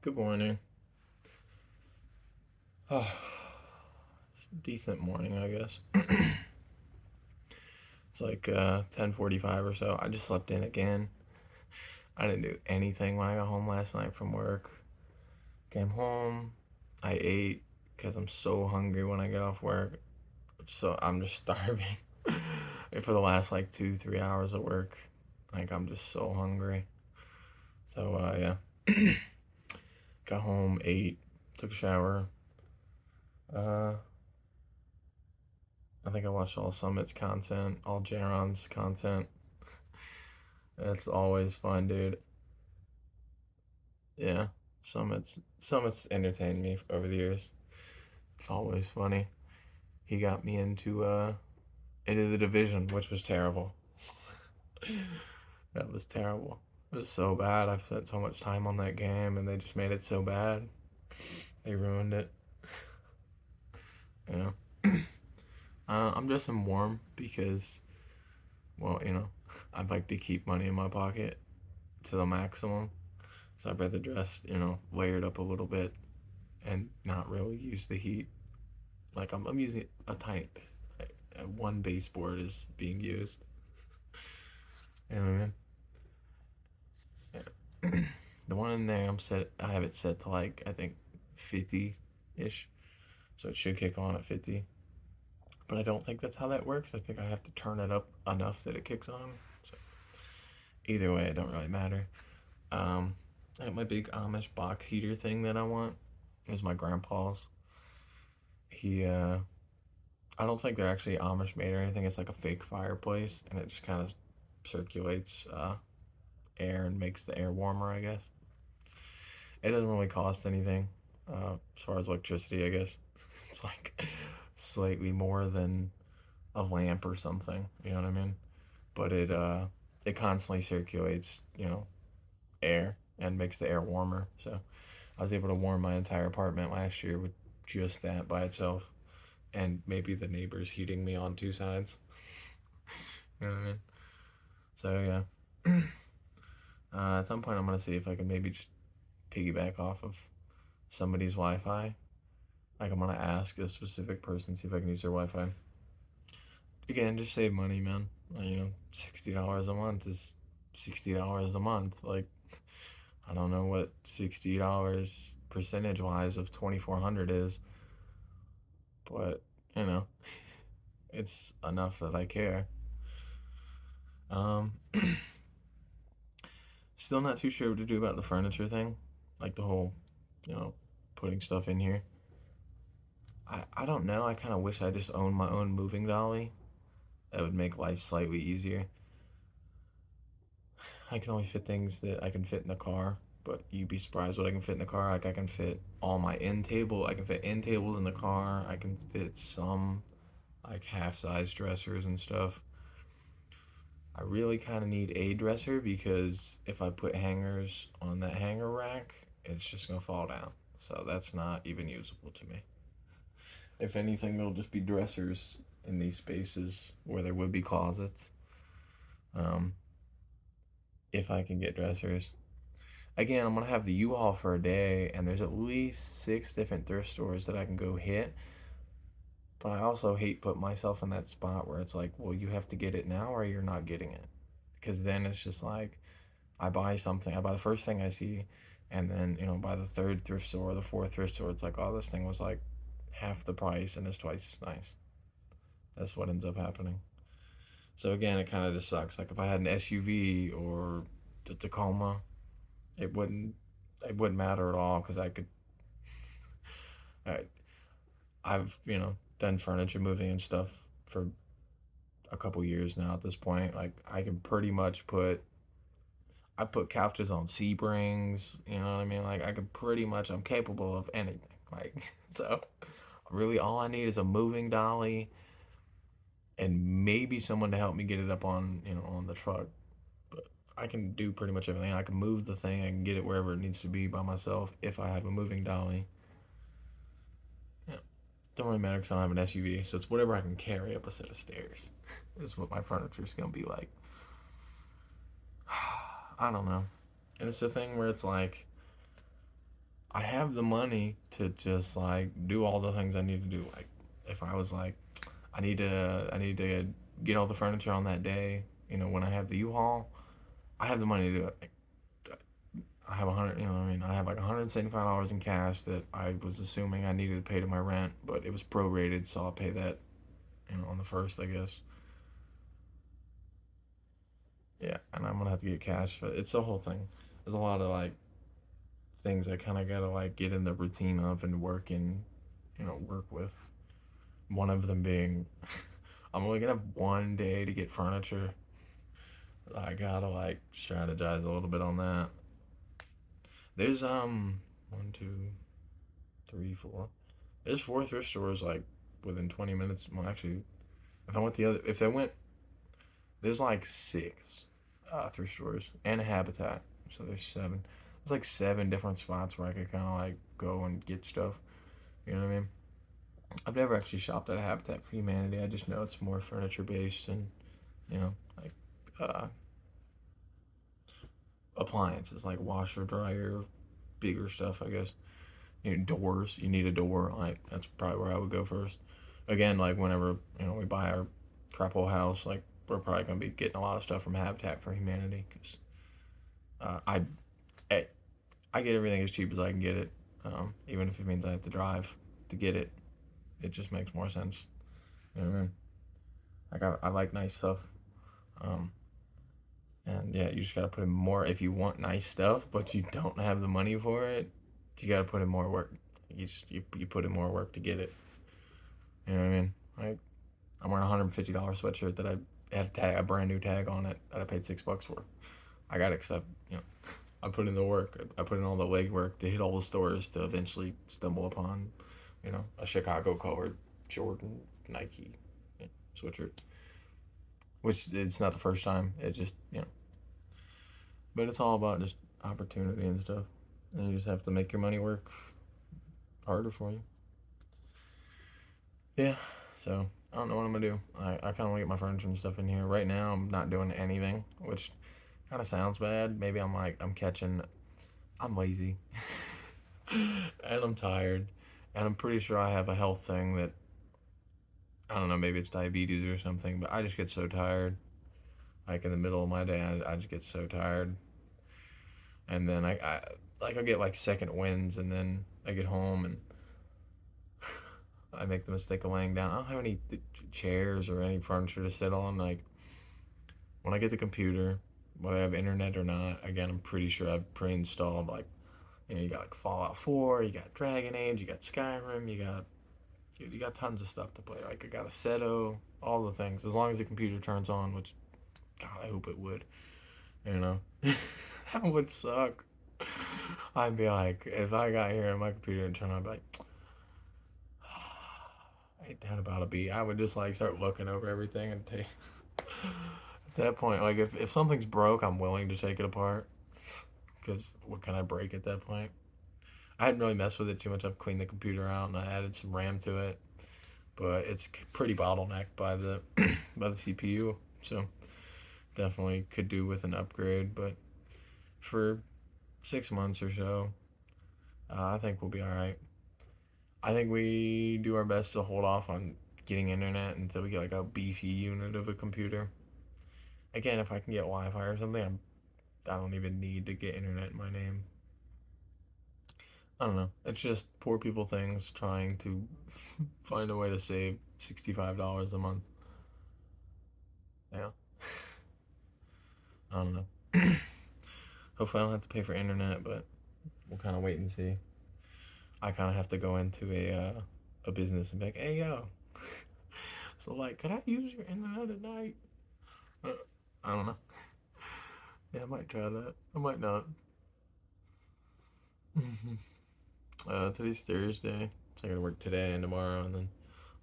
Good morning. Oh, decent morning, I guess. It's like 10:45 or so. I just slept in again. I didn't do anything when I got home last night from work. Came home, I ate because I'm so hungry when I get off work. So I'm just starving. For the last like 2, 3 hours of work. Like I'm just so hungry. So yeah. Got home, ate, took a shower. Uh, I think I watched all Summit's content, all Jaron's content. It's always fun, dude. Yeah, Summit's entertained me over the years. It's always funny. He got me into the division, which was terrible. That was terrible. It was so bad. I've spent so much time on that game, and they just made it so bad. They ruined it. You know. I'm dressing warm because, well, I'd like to keep money in my pocket to the maximum. So I'd rather dress, layered up a little bit and not really use the heat. Like I'm using a tiny bit. One baseboard is being used. You know what I mean? Yeah. The one in there, I have it set to like I think 50 ish, so it should kick on at 50. But I don't think that's how that works. I think I have to turn it up enough that it kicks on. So either way, it don't really matter. Um, I got my big Amish box heater thing that I want. It was my grandpa's. He I don't think they're actually Amish made or anything. It's like a fake fireplace, and it just kind of circulates air and makes the air warmer, I guess. It doesn't really cost anything as far as electricity, I guess. It's like slightly more than a lamp or something, you know what I mean? But it constantly circulates, air and makes the air warmer. So I was able to warm my entire apartment last year with just that by itself, and maybe the neighbors heating me on two sides. You know what I mean? So yeah. At some point, I'm gonna see if I can maybe just piggyback off of somebody's Wi-Fi. Like I'm gonna ask a specific person, see if I can use their Wi-Fi. Again, just save money, man. $60 a month is $60 a month. Like I don't know what $60 percentage wise of 2,400 is, but you know, it's enough that I care. Um, Still not too sure what to do about the furniture thing, like the whole, you know, putting stuff in here. I don't know. I kind of wish I just owned my own moving dolly. That would make life slightly easier. I can only fit things that I can fit in the car, but you'd be surprised what I can fit in the car. Like I can fit all my end table. I can fit end tables in the car. I can fit some like half size dressers and stuff. I really kind of need a dresser because if I put hangers on that hanger rack, it's just gonna fall down. So that's not even usable to me. If anything, there'll just be dressers in these spaces where there would be closets. Um, if I can get dressers. Again, I'm gonna have the U-Haul for a day, and there's at least 6 different thrift stores that I can go hit. But I also hate putting myself in that spot where it's like, well, you have to get it now or you're not getting it. Because then it's just like, I buy the first thing I see, and then, by the third thrift store or the fourth thrift store, it's like, oh, this thing was like half the price and it's twice as nice. That's what ends up happening. So again, it kind of just sucks. Like if I had an SUV or the Tacoma, it wouldn't it wouldn't matter at all because I, I've done furniture moving and stuff for a couple years now at this point. Like I can pretty much I put couches on Sebrings, you know what I mean? Like I could pretty much I'm capable of anything. Like so really all I need is a moving dolly and maybe someone to help me get it up on, on the truck. But I can do pretty much everything. I can move the thing, I can get it wherever it needs to be by myself if I have a moving dolly. Yeah. Don't really matter because I don't have an SUV, so it's whatever I can carry up a set of stairs. Is what my furniture is gonna be like. I don't know. And it's the thing where it's like I have the money to just like do all the things I need to do. Like if I was like, I need to get all the furniture on that day. When I have the U-Haul, I have the money to do it. I have 100. What I mean, I have like $175 in cash that I was assuming I needed to pay to my rent, but it was prorated, so I'll pay that, on the first, I guess. Yeah, and I'm gonna have to get cash for it. It's the whole thing. There's a lot of like things I kind of gotta like get in the routine of and work with. One of them being, I'm only gonna have one day to get furniture. I gotta like strategize a little bit on that. There's one, two, three, four. There's four thrift stores like within 20 minutes. Well, actually, if I went, there's like six thrift stores and a Habitat. So there's seven. There's like seven different spots where I could kind of like go and get stuff. You know what I mean? I've never actually shopped at a Habitat for Humanity. I just know it's more furniture based and like uh, appliances like washer, dryer, bigger stuff. I guess doors. You need a door. Like that's probably where I would go first. Again, like whenever we buy our crap hole house, like we're probably gonna be getting a lot of stuff from Habitat for Humanity because uh, I, I I get everything as cheap as I can get it, even if it means I have to drive to get it. It just makes more sense. You know what I mean? Like I like nice stuff, um, and yeah, you just gotta put in more if you want nice stuff, but you don't have the money for it. You gotta put in more work. You put in more work to get it. You know what I mean? Like I'm wearing a $150 sweatshirt that I had a brand new tag on it that I paid $6 for. I gotta accept, I put in the work. I put in all the legwork to hit all the stores to eventually stumble upon, a Chicago colored Jordan Nike sweatshirt. Which it's not the first time. It just, but it's all about just opportunity and stuff. And you just have to make your money work harder for you. Yeah. So I don't know what I'm gonna do. I kind of want to get my furniture and stuff in here. Right now, I'm not doing anything, which kind of sounds bad. Maybe I'm catching. I'm lazy, and I'm tired, and I'm pretty sure I have a health thing that I don't know. Maybe it's diabetes or something. But I just get so tired. Like in the middle of my day, I just get so tired, and then I get like second winds, and then I get home and I make the mistake of laying down. I don't have any chairs or any furniture to sit on. Like when I get the computer, whether I have internet or not, again, I'm pretty sure I've pre-installed like you got like Fallout 4, you got Dragon Age, you got Skyrim, you got tons of stuff to play. Like I got a Seto, all the things. As long as the computer turns on, which God, I hope it would. You know, that would suck. I'd be like, if I got here and my computer didn't turn on, I'd be like, ain't that about to be? I would just like start looking over everything and take. At that point, like if something's broke, I'm willing to take it apart. Because what can I break at that point? I hadn't really messed with it too much. I've cleaned the computer out and I added some RAM to it, but it's pretty bottlenecked by the by the CPU. So definitely could do with an upgrade. But for 6 months or so, I think we'll be all right. I think we do our best to hold off on getting internet until we get like a beefy unit of a computer. Again, if I can get Wi-Fi or something, I don't even need to get internet in my name. I don't know. It's just poor people things trying to find a way to save $65 a month. Yeah. I don't know. Hopefully, I don't have to pay for internet, but we'll kind of wait and see. I kind of have to go into a business and be like, "Hey, yo, so like, could I use your internet at night?" Uh, I don't know. Yeah, I might try that. I might not. Today's Thursday, so I gotta work today and tomorrow, and then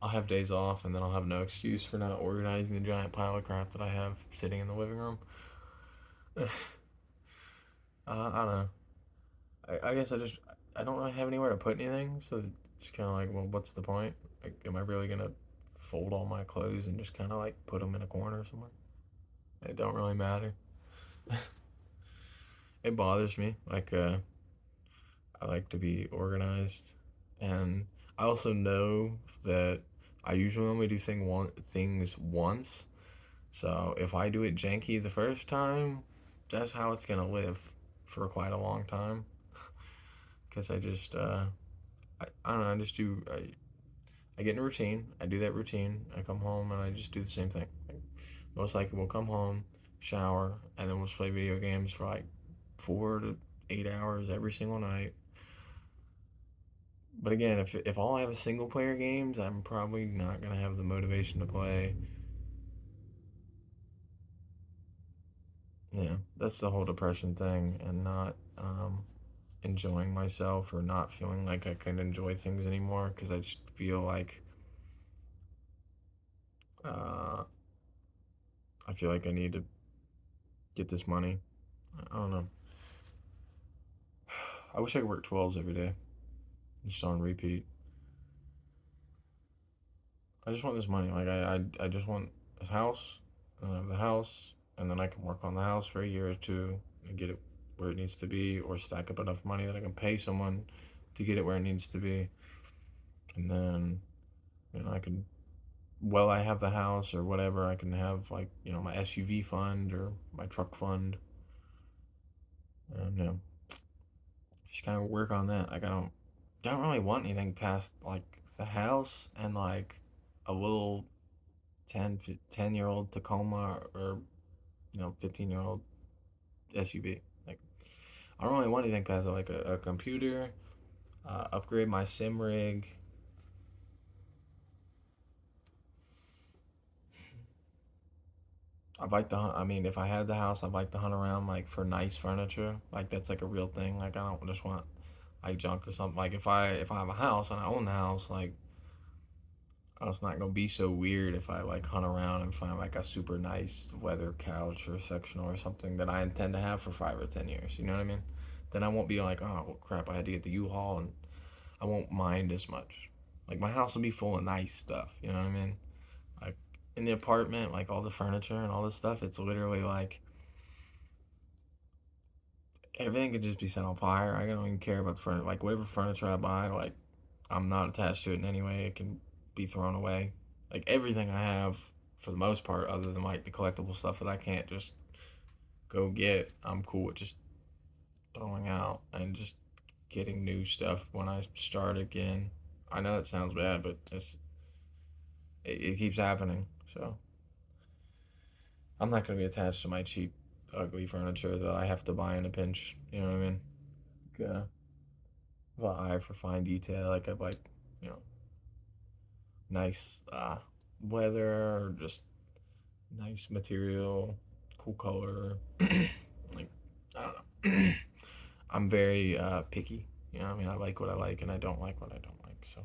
I'll have days off, and then I'll have no excuse for not organizing the giant pile of crap that I have sitting in the living room. I don't know. I guess I don't really have anywhere to put anything, so it's kind of like, well, what's the point? Like, am I really gonna fold all my clothes and just kind of like put them in a corner somewhere? It don't really matter. It bothers me. Like, I like to be organized, and I also know that I usually only do things once. So if I do it janky the first time, that's how it's gonna live for quite a long time. Because I don't know, I get in a routine. I do that routine. I come home and I just do the same thing. Like, most likely we'll come home, shower, and then we'll just play video games for like 4 to 8 hours every single night. But again, if all I have is single player games, I'm probably not gonna have the motivation to play. Yeah, that's the whole depression thing, and not enjoying myself or not feeling like I can enjoy things anymore because I just feel like uh, I feel like I need to get this money. I don't know. I wish I could work 12s every day, just on repeat. I just want this money. Like I just want a house, and I have the house, and then I can work on the house for a year or two and get it where it needs to be, or stack up enough money that I can pay someone to get it where it needs to be, and then I can, well, I have the house or whatever, I can have like my SUV fund or my truck fund, and just kind of work on that. Like I don't really want anything past like the house and like a little 10 year old Tacoma or 15-year-old SUV. Like I don't really want anything past like a computer, upgrade my sim rig. I'd like to hunt. I mean, if I had the house, I'd like to hunt around like for nice furniture. Like that's like a real thing. Like I don't just want like junk or something. Like if I have a house and I own the house, like it's not gonna be so weird if I like hunt around and find like a super nice leather couch or sectional or something that I intend to have for 5 or 10 years. You know what I mean? Then I won't be like, oh well, crap, I had to get the U-Haul, and I won't mind as much. Like my house will be full of nice stuff. You know what I mean? Like in the apartment, like all the furniture and all this stuff, it's literally like everything could just be set on fire. I don't even care about the furniture. Like whatever furniture I buy, like I'm not attached to it in any way. It can be thrown away. Like everything I have, for the most part, other than like the collectible stuff that I can't just go get, I'm cool with just throwing out and just getting new stuff when I start again. I know that sounds bad, but it keeps happening. So I'm not gonna be attached to my cheap, ugly furniture that I have to buy in a pinch. You know what I mean? Like, have an eye for fine detail. Like I'd like, you know, nice weather or just nice material, cool color. Like I don't know. I'm very picky. You know, what I mean, I like what I like, and I don't like what I don't like. So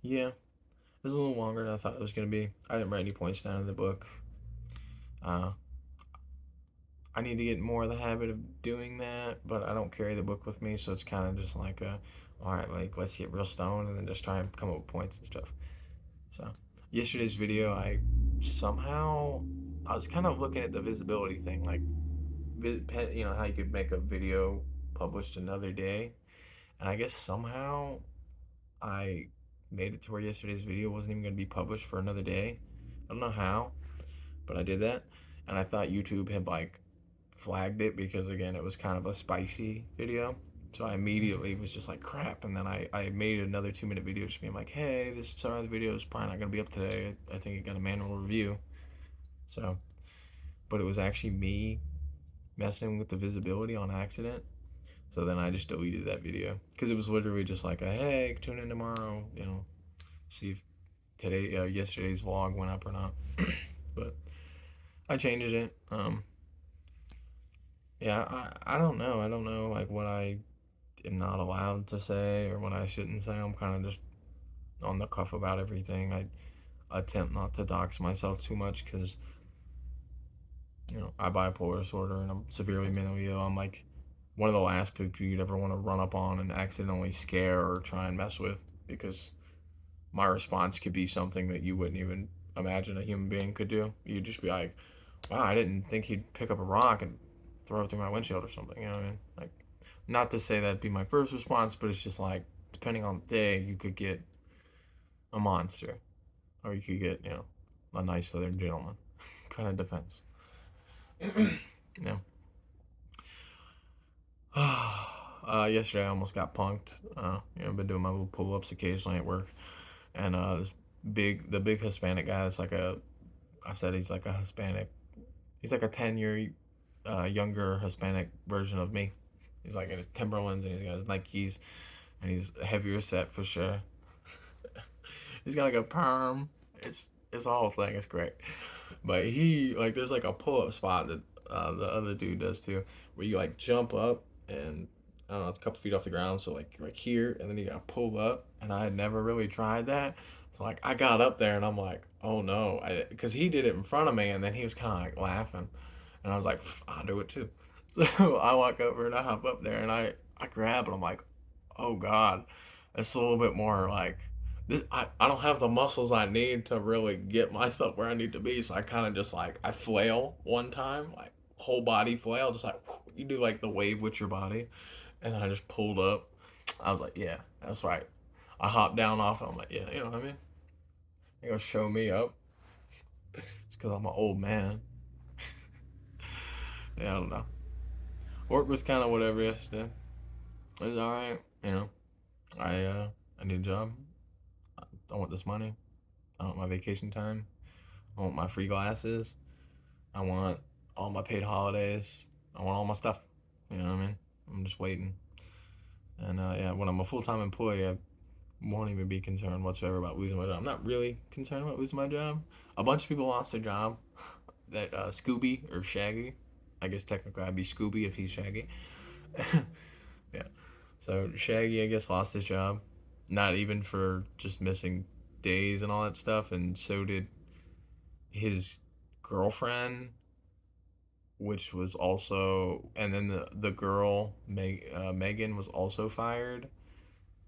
yeah, it was a little longer than I thought it was gonna be. I didn't write any points down in the book. Uh, I need to get more of the habit of doing that, but I don't carry the book with me, so it's kind of just like all right, like let's get real stoned and then just try and come up with points and stuff. So yesterday's video, somehow I was kind of looking at the visibility thing, like how you could make a video published another day, and I guess somehow I made it to where yesterday's video wasn't even going to be published for another day. I don't know how, but I did that, and I thought YouTube had like flagged it because again it was kind of a spicy video. So I immediately was just like crap, and then I made another 2 minute video just being like, hey, this sorry the video is probably not gonna be up today. I think it got a manual review. So, but it was actually me messing with the visibility on accident. So then I just deleted that video because it was literally just like, hey, tune in tomorrow. See if yesterday's vlog went up or not. But I changed it. Yeah, I don't know. I don't know like what I am not allowed to say or what I shouldn't say. I'm kind of just on the cuff about everything. I attempt not to dox myself too much because I bipolar disorder and I'm severely mentally ill. I'm like one of the last people you'd ever want to run up on and accidentally scare or try and mess with because my response could be something that you wouldn't even imagine a human being could do. You'd just be like, wow, I didn't think he'd pick up a rock and throw it through my windshield or something. You know what I mean? Like, Not to say that'd be my first response, but it's just like depending on the day, you could get a monster, or you could get a nice Southern gentleman. Kind of depends. Yeah. Yesterday I almost got punked. I've been doing my little pull ups occasionally at work, and this the big Hispanic guy. That's like I said he's like a Hispanic. He's like a 10-year younger Hispanic version of me. He's like in his Timberlands and he's got his Nikes and he's heavier set for sure. He's got like a perm. It's a whole thing. It's great. But he like there's like a pull up spot that the other dude does too, where you like jump up and I don't know, a couple feet off the ground, so like here, and then you gotta pull up. And I had never really tried that, so like I got up there and I'm like, oh no, because he did it in front of me, and then he was kind of like laughing, and I was like, I'll do it too. So I walk over and I hop up there and I grab it. I'm like, oh god, it's a little bit more like I don't have the muscles I need to really get myself where I need to be. So I kind of just like I flail one time, like whole body flail, just like you do like the wave with your body, and I just pulled up. I was like, yeah, that's right. I hopped down off. I'm like, yeah, you know what I mean? They gonna show me up just because I'm an old man. Yeah, I don't know. Work was kind of whatever yesterday. It was all right. I need a job. I want this money. I want my vacation time. I want my free glasses. I want all my paid holidays. I want all my stuff. You know what I mean? I'm just waiting. And yeah, when I'm a full time employee, I won't even be concerned whatsoever about losing my job. I'm not really concerned about losing my job. A bunch of people lost their job. That Scooby or Shaggy, I guess technically I'd be Scooby if he's Shaggy. Yeah. So Shaggy, I guess, lost his job. Not even for just missing days and all that stuff. And so did his girlfriend, which was also, and then the girl Megan was also fired,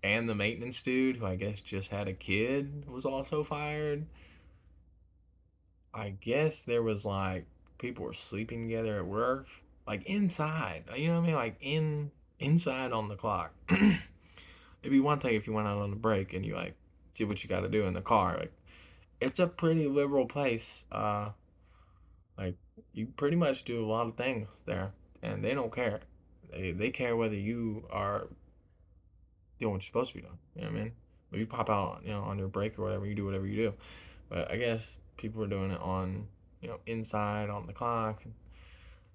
and the maintenance dude who I guess just had a kid was also fired. I guess there was like people were sleeping together at work, like inside. You know what I mean? Like inside on the clock. It'd be one thing if you went out on a break and you like did what you got to do in the car. Like it's a pretty liberal place. Like you pretty much do a lot of things there, and they don't care. They care whether you are doing what you're supposed to be doing. You know what I mean? If you pop out, on your break or whatever, you do whatever you do. But I guess people are doing it on, inside on the clock.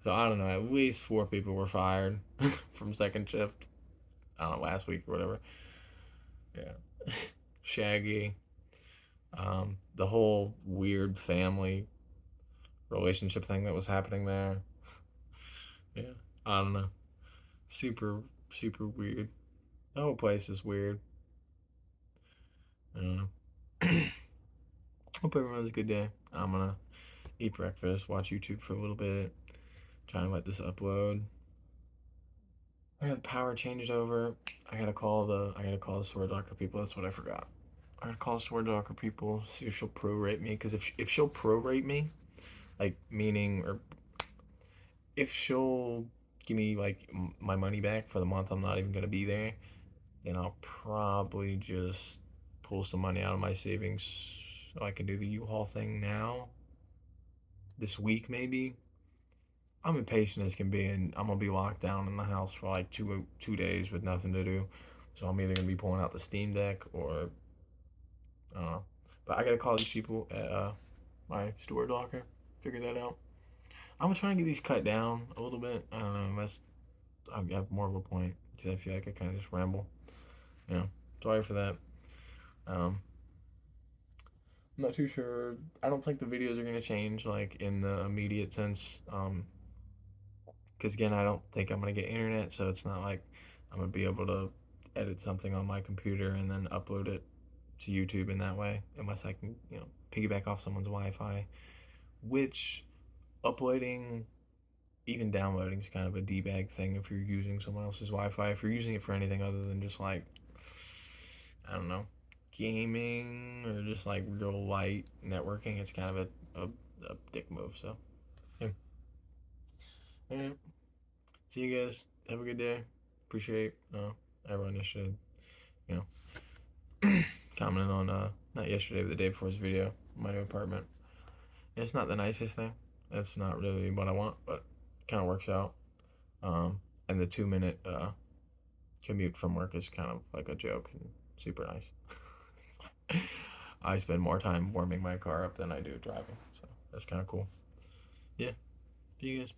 So I don't know. At least 4 people were fired from second shift. I don't know, last week or whatever. Yeah, Shaggy. The whole weird family relationship thing that was happening there. Yeah, I don't know. Super, super weird. The whole place is weird. I don't know. Hope everyone has a good day. I'm gonna eat breakfast, watch YouTube for a little bit, try and let this upload. I got the power changed over. I gotta call the Sword Doctor people. That's what I forgot. I gotta call the Sword Doctor people, see if she'll prorate me. Because if she'll prorate me, like meaning, or if she'll give me like my money back for the month I'm not even gonna be there, then I'll probably just pull some money out of my savings so I can do the U-Haul thing now. This week maybe. I'm impatient as can be, and I'm gonna be locked down in the house for like 2 days with nothing to do. So I'm either gonna be pulling out the Steam Deck or I don't know. But I gotta call these people at my store docker, figure that out. I'm gonna try and get these cut down a little bit. I don't know, unless I have more of a point because I feel like I kind of just ramble. Sorry for that. Um, I'm not too sure. I don't think the videos are gonna change like in the immediate sense. Because again, I don't think I'm gonna get internet, so it's not like I'm gonna be able to edit something on my computer and then upload it to YouTube in that way, unless I can, piggyback off someone's Wi-Fi. Which uploading, even downloading, is kind of a debag thing if you're using someone else's Wi-Fi. If you're using it for anything other than just like, I don't know, gaming or just like real light networking, it's kind of a dick move. So yeah. All right. See you guys. Have a good day. appreciate everyone yesterday, you know, commenting on not yesterday but the day before's video, my new apartment. It's not the nicest thing. It's not really what I want, but kind of works out. Um, and the 2 minute commute from work is kind of like a joke and super nice. I spend more time warming my car up than I do driving, so that's kind of cool. Yeah, see you guys.